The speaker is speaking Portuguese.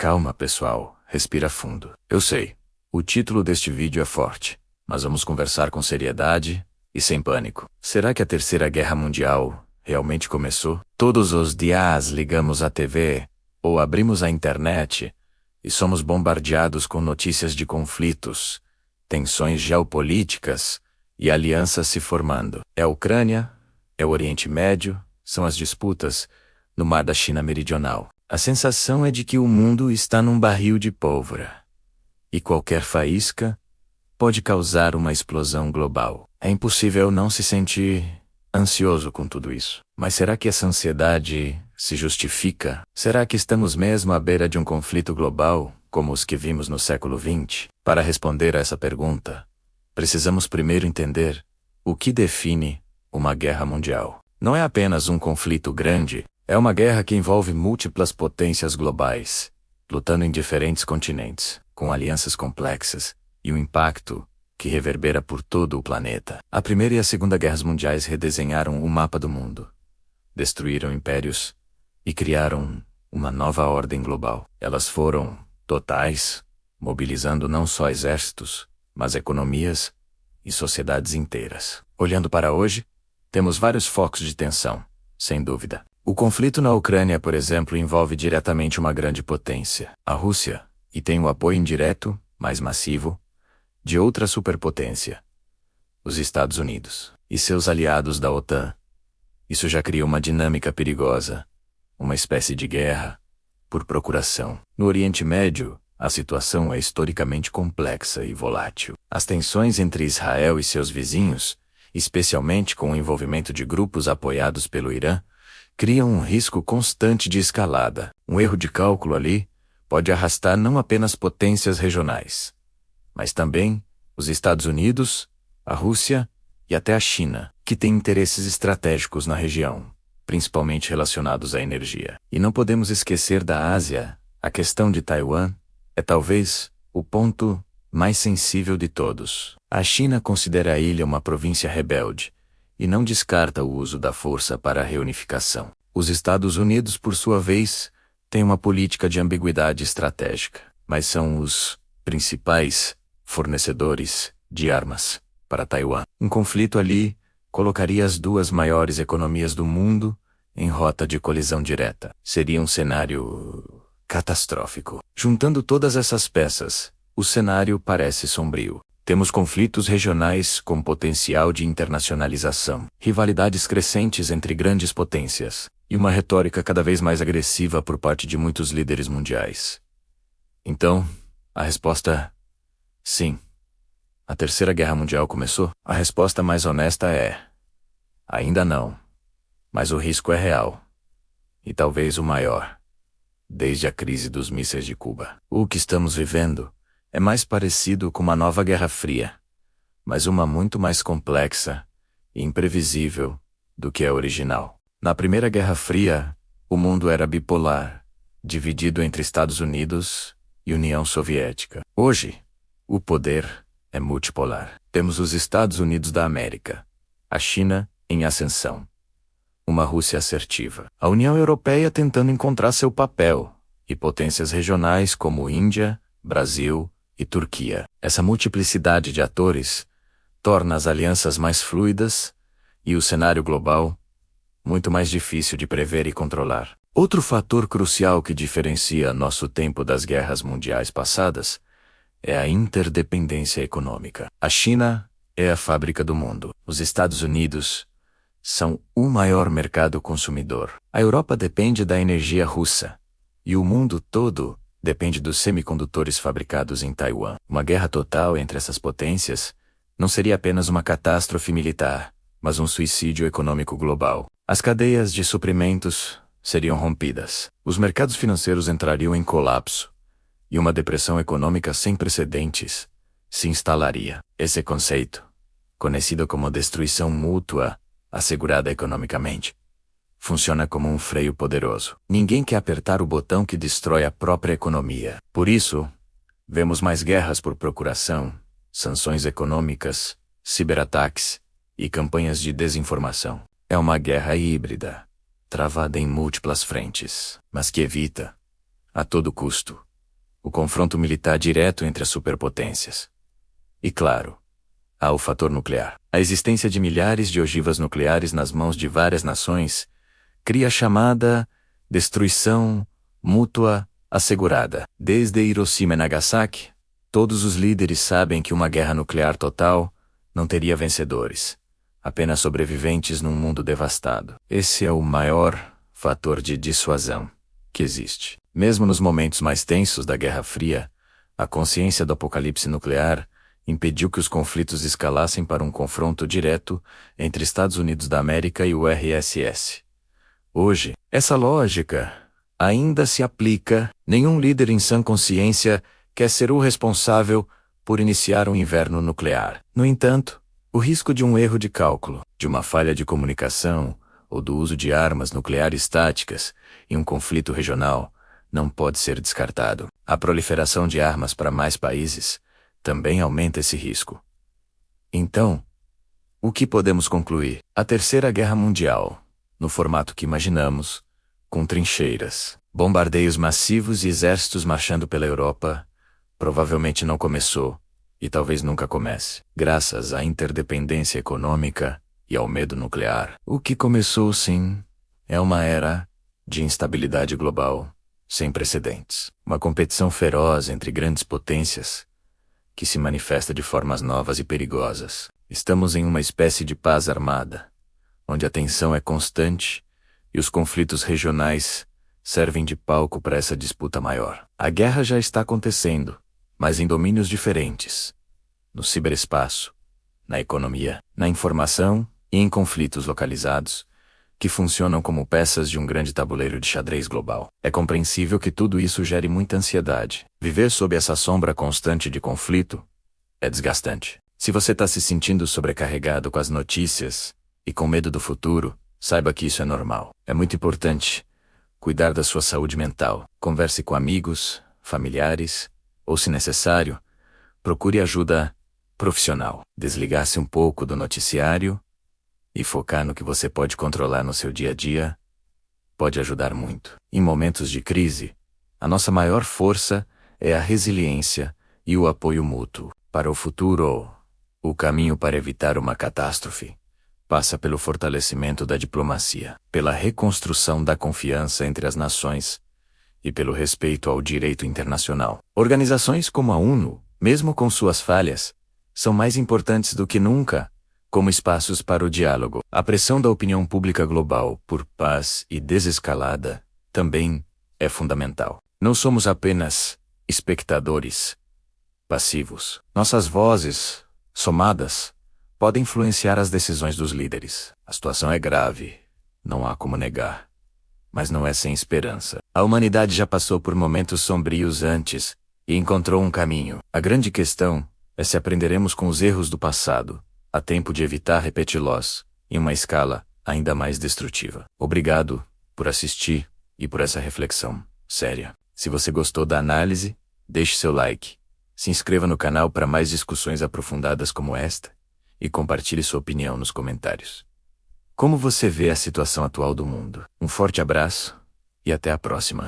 Calma, pessoal, respira fundo. Eu sei, o título deste vídeo é forte, mas vamos conversar com seriedade e sem pânico. Será que a Terceira Guerra Mundial realmente começou? Todos os dias ligamos a TV ou abrimos a internet e somos bombardeados com notícias de conflitos, tensões geopolíticas e alianças se formando. É a Ucrânia, é o Oriente Médio, são as disputas no Mar da China Meridional. A sensação é de que o mundo está num barril de pólvora, e qualquer faísca pode causar uma explosão global. É impossível não se sentir ansioso com tudo isso. Mas será que essa ansiedade se justifica? Será que estamos mesmo à beira de um conflito global, como os que vimos no século XX? Para responder a essa pergunta, precisamos primeiro entender o que define uma guerra mundial. Não é apenas um conflito grande, é uma guerra que envolve múltiplas potências globais, lutando em diferentes continentes, com alianças complexas, e um impacto que reverbera por todo o planeta. A Primeira e a Segunda Guerras Mundiais redesenharam o mapa do mundo, destruíram impérios e criaram uma nova ordem global. Elas foram totais, mobilizando não só exércitos, mas economias e sociedades inteiras. Olhando para hoje, temos vários focos de tensão, sem dúvida. O conflito na Ucrânia, por exemplo, envolve diretamente uma grande potência, a Rússia, e tem o apoio indireto, mais massivo, de outra superpotência, os Estados Unidos, e seus aliados da OTAN. Isso já cria uma dinâmica perigosa, uma espécie de guerra por procuração. No Oriente Médio, a situação é historicamente complexa e volátil. As tensões entre Israel e seus vizinhos, especialmente com o envolvimento de grupos apoiados pelo Irã, criam um risco constante de escalada. Um erro de cálculo ali pode arrastar não apenas potências regionais, mas também os Estados Unidos, a Rússia e até a China, que têm interesses estratégicos na região, principalmente relacionados à energia. E não podemos esquecer da Ásia. A questão de Taiwan é talvez o ponto mais sensível de todos. A China considera a ilha uma província rebelde e não descarta o uso da força para a reunificação. Os Estados Unidos, por sua vez, têm uma política de ambiguidade estratégica, mas são os principais fornecedores de armas para Taiwan. Um conflito ali colocaria as duas maiores economias do mundo em rota de colisão direta. Seria um cenário catastrófico. Juntando todas essas peças, o cenário parece sombrio. Temos conflitos regionais com potencial de internacionalização, rivalidades crescentes entre grandes potências, e uma retórica cada vez mais agressiva por parte de muitos líderes mundiais. Então, a resposta: sim. A Terceira Guerra Mundial começou? A resposta mais honesta é: ainda não. Mas o risco é real. E talvez o maior, desde a crise dos mísseis de Cuba. O que estamos vivendo é mais parecido com uma nova Guerra Fria, mas uma muito mais complexa e imprevisível do que a original. Na Primeira Guerra Fria, o mundo era bipolar, dividido entre Estados Unidos e União Soviética. Hoje, o poder é multipolar. Temos os Estados Unidos da América, a China em ascensão, uma Rússia assertiva, a União Europeia tentando encontrar seu papel, e potências regionais como Índia, Brasil e Turquia. Essa multiplicidade de atores torna as alianças mais fluidas e o cenário global muito mais difícil de prever e controlar. Outro fator crucial que diferencia nosso tempo das guerras mundiais passadas é a interdependência econômica. A China é a fábrica do mundo. Os Estados Unidos são o maior mercado consumidor. A Europa depende da energia russa, e o mundo todo depende dos semicondutores fabricados em Taiwan. Uma guerra total entre essas potências não seria apenas uma catástrofe militar, mas um suicídio econômico global. As cadeias de suprimentos seriam rompidas. Os mercados financeiros entrariam em colapso, e uma depressão econômica sem precedentes se instalaria. Esse conceito, conhecido como destruição mútua assegurada economicamente, funciona como um freio poderoso. Ninguém quer apertar o botão que destrói a própria economia. Por isso, vemos mais guerras por procuração, sanções econômicas, ciberataques e campanhas de desinformação. É uma guerra híbrida, travada em múltiplas frentes, mas que evita, a todo custo, o confronto militar direto entre as superpotências. E claro, há o fator nuclear. A existência de milhares de ogivas nucleares nas mãos de várias nações cria a chamada destruição mútua assegurada. Desde Hiroshima e Nagasaki, todos os líderes sabem que uma guerra nuclear total não teria vencedores, apenas sobreviventes num mundo devastado. Esse é o maior fator de dissuasão que existe. Mesmo nos momentos mais tensos da Guerra Fria, a consciência do apocalipse nuclear impediu que os conflitos escalassem para um confronto direto entre Estados Unidos da América e o URSS. Hoje, essa lógica ainda se aplica. Nenhum líder em sã consciência quer ser o responsável por iniciar um inverno nuclear. No entanto, o risco de um erro de cálculo, de uma falha de comunicação ou do uso de armas nucleares táticas em um conflito regional não pode ser descartado. A proliferação de armas para mais países também aumenta esse risco. Então, o que podemos concluir? A Terceira Guerra Mundial, no formato que imaginamos, com trincheiras, bombardeios massivos e exércitos marchando pela Europa, provavelmente não começou, e talvez nunca comece, graças à interdependência econômica e ao medo nuclear. O que começou, sim, é uma era de instabilidade global sem precedentes. Uma competição feroz entre grandes potências que se manifesta de formas novas e perigosas. Estamos em uma espécie de paz armada, onde a tensão é constante e os conflitos regionais servem de palco para essa disputa maior. A guerra já está acontecendo, mas em domínios diferentes. No ciberespaço, na economia, na informação e em conflitos localizados, que funcionam como peças de um grande tabuleiro de xadrez global. É compreensível que tudo isso gere muita ansiedade. Viver sob essa sombra constante de conflito é desgastante. Se você está se sentindo sobrecarregado com as notícias e com medo do futuro, saiba que isso é normal. É muito importante cuidar da sua saúde mental. Converse com amigos, familiares, ou, se necessário, procure ajuda profissional. Desligar-se um pouco do noticiário e focar no que você pode controlar no seu dia a dia pode ajudar muito. Em momentos de crise, a nossa maior força é a resiliência e o apoio mútuo. Para o futuro, o caminho para evitar uma catástrofe passa pelo fortalecimento da diplomacia, pela reconstrução da confiança entre as nações e pelo respeito ao direito internacional. Organizações como a ONU, mesmo com suas falhas, são mais importantes do que nunca como espaços para o diálogo. A pressão da opinião pública global por paz e desescalada também é fundamental. Não somos apenas espectadores passivos. Nossas vozes, somadas, podem influenciar as decisões dos líderes. A situação é grave, não há como negar, mas não é sem esperança. A humanidade já passou por momentos sombrios antes e encontrou um caminho. A grande questão é se aprenderemos com os erros do passado, a tempo de evitar repeti-los em uma escala ainda mais destrutiva. Obrigado por assistir e por essa reflexão séria. Se você gostou da análise, deixe seu like, se inscreva no canal para mais discussões aprofundadas como esta e compartilhe sua opinião nos comentários. Como você vê a situação atual do mundo? Um forte abraço e até a próxima.